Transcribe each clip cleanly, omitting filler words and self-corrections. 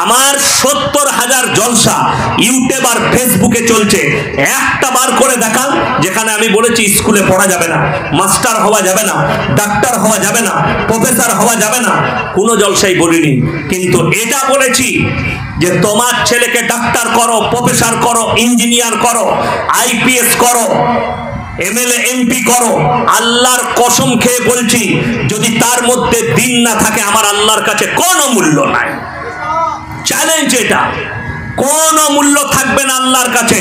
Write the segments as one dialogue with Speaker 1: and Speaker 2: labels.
Speaker 1: আমার 70,000 জলসা ইউটিউব আর ফেসবুকে চলছে, একটা বার করে দেখান যেখানে আমি বলেছি স্কুলে পড়া যাবে না, মাস্টার হওয়া যাবে না, ডাক্তার হওয়া যাবে না, প্রফেসর হওয়া যাবে না, কোনো জলসাই বলিনি। কিন্তু এটা বলেছি যে তোমার ছেলেকে ডাক্তার করো, প্রফেসর করো, ইঞ্জিনিয়ার করো, আইপিএস করো, এমএলএ এমপি করো। আল্লাহর কসম খেয়ে বলছি, যদি তার মধ্যে দিন না থাকে আমার আল্লাহর কাছে কোনো মূল্য নাই। চ্যালেঞ্জ এটা, কোনো মূল্য থাকবে না আল্লাহর কাছে।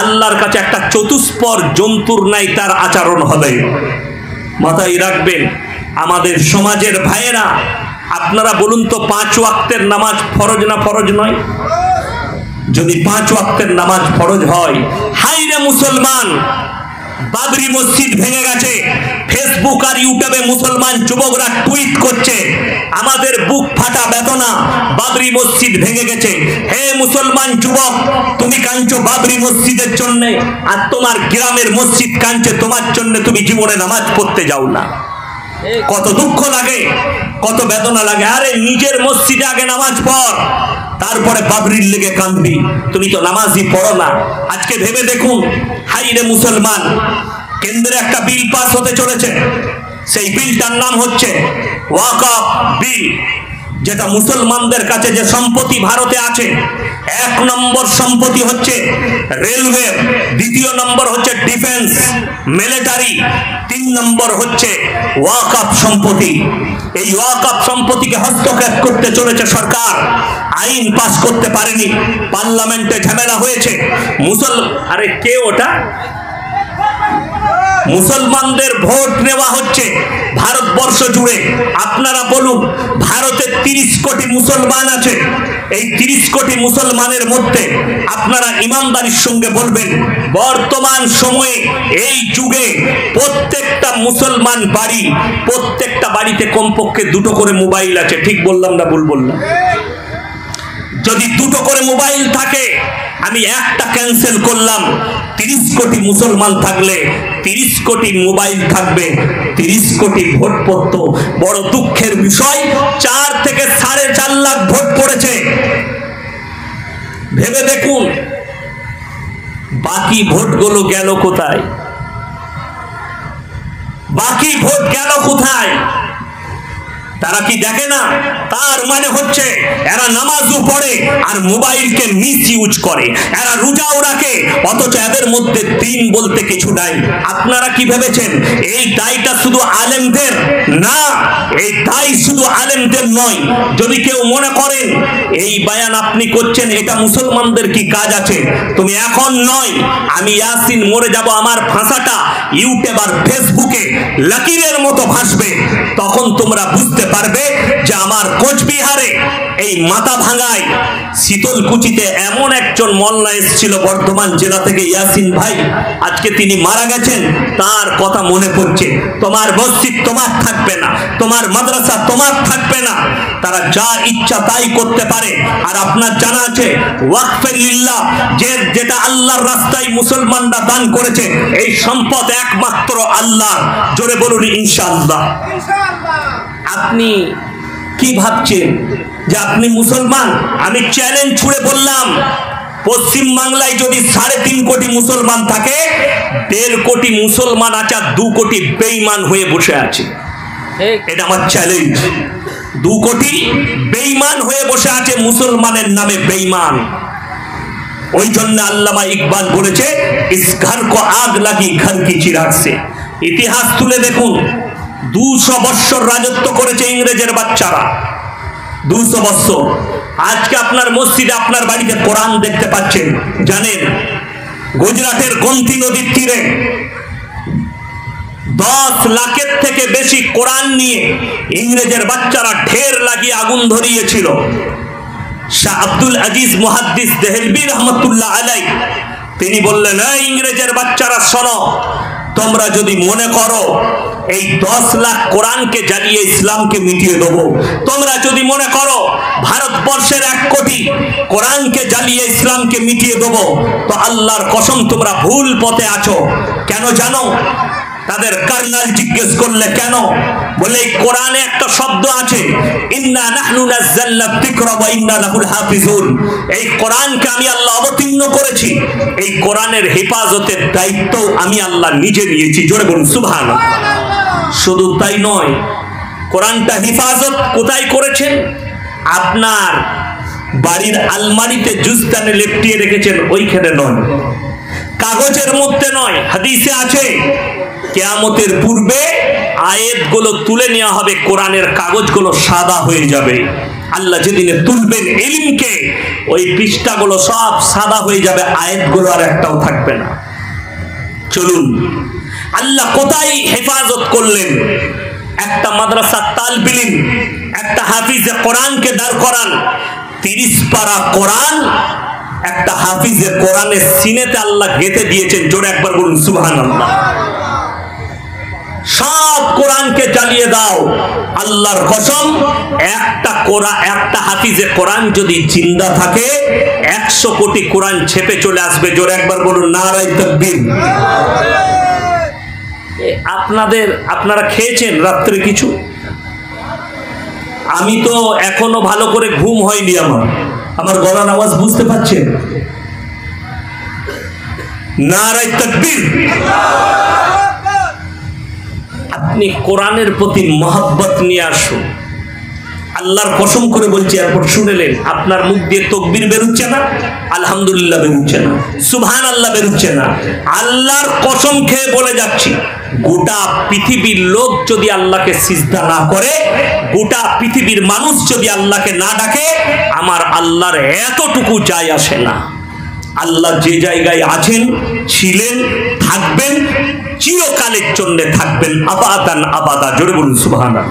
Speaker 1: আল্লাহর কাছে একটা চতুষ্পর জন্তুর নাই তার আচরণ হবে। মাথায় রাখবেন আমাদের সমাজের ভাইয়েরা, আপনারা বলুন তো 5 ওয়াক্তের নামাজ ফরজ না ফরজ নয়? যদি 5 ওয়াক্তের নামাজ ফরজ হয়, হাইরে মুসলমান, বাবরি মসজিদ ভেঙে গেছে, ফেসবুক আর ইউটিউবে মুসলমান যুবকরা টুইট করছে, আমাদের বুক ফাটা বেদনা, বাবরি মসজিদ ভেঙে গেছে। হে মুসলমান যুবক, তুমি কাঁদছো বাবরি মসজিদের জন্য, আর তোমার গ্রামের মসজিদ কাঁদছে তোমার জন্য, তুমি জীবনে নামাজ পড়তে যাও না। কত দুঃখ লাগে, কত বেদনা লাগে। আরে নিজের মসজিদে আগে নামাজ পড়, তারপরে বাবরির লেগে কাঁদবি। তুমি তো নামাজই পড়ো না। আজকে ভেবে দেখুন, হাইরে মুসলমান, কেন্দ্রে একটা বিল পাস হতে চলেছে, সেই বিলটার নাম হচ্ছে ওয়াকফ বিল, যেটা মুসলমানদের কাছে যে সম্পত্তি ভারতে আছে, 1 নম্বর সম্পত্তি হচ্ছে রেলওয়ে, 2 নম্বর হচ্ছে ডিফেন্স মিলিটারি, 3 নম্বর হচ্ছে ওয়াকফ সম্পত্তি। এই ওয়াকফ সম্পত্তিকে হস্তক্ষেপ করতে চলেছে সরকার, আইন পাস করতে পারেনি, পার্লামেন্টে ঝামেলা হয়েছে। আরে কে ওটা? মুসলমানদের ভোট নেওয়া হচ্ছে ভারতবর্ষ জুড়ে। আপনারা বলুন, ভারতে 30 কোটি মুসলমান আছে, এই 30 কোটি মুসলমানের মধ্যে আপনারা ইমানদারির সঙ্গে বলবেন, বর্তমান সময়ে এই যুগে প্রত্যেকটা মুসলমান বাড়ি, প্রত্যেকটা বাড়িতে কমপক্ষে 2টো করে মোবাইল আছে। ঠিক বললাম না ভুল বললাম? যদি 2টো করে মোবাইল থাকে, আমি একটা ক্যান্সেল করলাম, 30 কোটি মুসলমান থাকলে 30 কোটি মোবাইল থাকবে, 30 কোটি ভোট পড়তো। বড় দুঃখের বিষয়, 4 থেকে 4.5 লাখ ভোট পড়েছে। ভেবে দেখুন বাকি ভোটগুলো গেল কোথায়? বাকি ভোট গেল কোথায়? তারা কি দেখে না? তার মানে হচ্ছে এরা নামাজও পড়ে আর মোবাইলকে মিস ইউজ করে, এরা রোজাও রাখে, অথচ এদের মধ্যে দিন বলতে কিছু নাই। আপনারা কি ভেবেছেন এই দায়টা শুধু আলেমদের? না, এই দায় শুধু আলেমদের নয়। যদি কেউ মনে করেন এই বয়ান আপনি করছেন এটা মুসলমানদের কি কাজ আছে, তুমি এখন নয়, আমি ইয়াসিন মরে যাব, আমার ভাষাটা ইউটিউব আর ফেসবুকে লকিরের মতো ভাসবে, তখন তোমরা বুঝতে পারবে যে আমার কোচবিহারে এই মাথা ভাঙায় শীতলকুচিতে এমন একজন মোল্লা এসেছিল বর্ধমান জেলা থেকে, ইয়াসিন ভাই, আজকে তিনি মারা গেছেন, তার কথা মনে পড়ছে। তোমার মসজিদ তোমার থাকবে না, তোমার মাদ্রাসা তোমার থাকবে না, তারা যা ইচ্ছা তাই করতে পারে। আর আপনার জানা আছে ওয়াকফে লিল্লাহ, যেটা আল্লাহর রাস্তায় মুসলমানরা দান করেছে, এই সম্পদ একমাত্র আল্লাহ। জোরে বলুন ইনশাআল্লাহ। আপনি কি ভাবছেন যে আপনি মুসলমান? আমি চ্যালেঞ্জ ছুড়ে বললাম, পশ্চিম বাংলায় যদি 3.5 কোটি মুসলমান থাকে, 1.5 কোটি মুসলমান আছে, 2 কোটি বেঈমান হয়ে বসে আছে। এটা আমার চ্যালেঞ্জ। 2 কোটি বেঈমান হয়ে বসে আছে, মুসলমানের নামে বেঈমান। ওই জন্য আল্লামা ইকবাল বলেছে, ইস ঘর কো আগ লাগি ঘর কি চিরাগ সে। ইতিহাস তুলে দেখুন, 200 বছর রাজত্ব করেছে ইংরেজের বাচ্চারা, 200 বছর। আজকে আপনার মসজিদে, আপনার বাড়িতে কোরআন দেখতে পাচ্ছেন। জানেন গুজরাটের গোমতী নদীর তীরে 10 লাখের থেকে বেশি কোরআন নিয়ে ইংরেজের বাচ্চারা ঢের লাগিয়ে আগুন ধরিয়েছিল। শাহ আব্দুল আজিজ মুহাদ্দিস দেহলভী রহমতুল্লাহ আলাইহি তিনি বললেন, এই ইংরেজের বাচ্চারা শোনো, তোমরা যদি মনে করো এই 10 লাখ কোরআনকে জ্বালিয়ে ইসলামকে মিটিয়ে দেবো, তোমরা যদি মনে করো ভারতবর্ষের 1 কোটি কোরআনকে জ্বালিয়ে ইসলামকে মিটিয়ে দেবো, তো আল্লাহর কসম তোমরা ভুল পথে আছো। কেন জানো? তাদের কর্নেল জিজ্ঞেস করলে কেন? বলে কোরআনে একটা শব্দ আছে, ইন্না নাহনু নাযালনা যিকরা ওয়া ইন্না লাহুল হাফিজুন। এই কোরআনকে আমি আল্লাহ অবতীর্ণ করেছি, এই কোরআনের হেফাজতের দায়িত্ব আমি আল্লাহ নিজে নিয়েছি। জোরে বলুন সুবহানাল্লাহ। শুধু তাই নয়, কোরআনটা হেফাজত কোথায় করেছেন? আপনার বাড়ির আলমারিতে জুজদানে লেপটিয়ে রেখেছেন, ওইখানে নয়, কাগজের মধ্যে নয়। হাদিসে আছে কিয়ামতের পূর্বে আয়াতগুলো তুলে নেওয়া হবে, কোরআনের কাগজগুলো সাদা হয়ে যাবে। আল্লাহ যেদিনে তুলবেন ইলমকে, ওই পৃষ্ঠাগুলো সব সাদা হয়ে যাবে, আয়াতগুলো আর একটাও থাকবে না। চলুন, আল্লাহ কোথায় হেফাজত করলেন? একটা মাদ্রাসার তালবে ইলম, একটা হাফিজে কোরআনকে দাঁড় করান, 30 পারা কোরআন একটা হাফিজে কোরআনের সিনেতে আল্লাহ গেঁথে দিয়েছেন। জোরে একবার বলুন সুবহানাল্লাহ। সব কোরআনকে জ্বালিয়ে দাও, আল্লাহর কসম, একটা হাফিজে কোরআন যদি জিন্দা থাকে 100 কোটি কোরআন ছেপে চলে আসবে। জোরে একবার বলুন নারায়ে তাকবীর। আপনারা খেয়েছেন রাত্রে কিছু? আমি তো এখনো ভালো করে ঘুম হয়নি। আমার গলার আওয়াজ বুঝতে পারছেন? নারায়ে তাকবীর। আপনি কোরআনের প্রতি মহব্বত নিয়ে আসুন। আল্লাহর কসম করে বলছি, এরপর শুনেলেন, আপনার মুখ দিয়ে তাকবীর বেরোচ্ছে না, আলহামদুলিল্লাহ বেরোচ্ছে না, সুবহানাল্লাহ বেরোচ্ছে না। আল্লাহর কসম খেয়ে বলে যাচ্ছি, গোটা পৃথিবীর লোক যদি আল্লাহকে সিজদা না করে, গোটা পৃথিবীর মানুষ যদি আল্লাহকে না ডাকে, আমার আল্লাহর এতটুকু যায় আসে না। আল্লাহ যে জায়গায় আছেন, ছিলেন, থাকবেন, চিরকালের জন্য থাকবেন, আবাদান আবাদা। জোরে বলুন সুবহানাল্লাহ।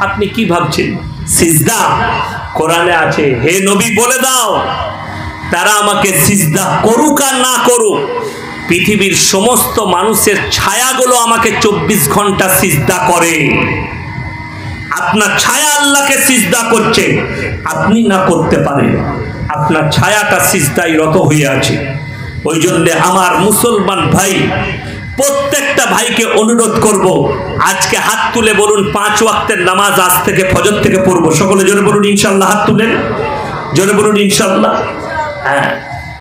Speaker 1: আপনি কি ভাবছেন সিজদা কোরআনে আছে? হে নবী বলে দাও, তারা আমাকে সিজদা করুক আর না করুক, পৃথিবীর সমস্ত মানুষের ছায়াগুলো আমাকে 24 ঘন্টা সিজদা করে। আপনার ছায়া আল্লাহকে সিজদা করছে, আপনি না করতে পারেন, আপনার ছায়াটা সিজদায় রত হয়ে আছে। ওই জন্য আমার মুসলমান ভাই, প্রত্যেকটা ভাইকে অনুরোধ করব, আজকে হাত তুলে বলুন 5 ওয়াক্তের নামাজ আজ থেকে ফজর থেকে পড়বো। সকলে জোরে বলুন ইনশাআল্লাহ। হাত তুলেন, জোরে বলুন ইনশাআল্লাহ। হ্যাঁ,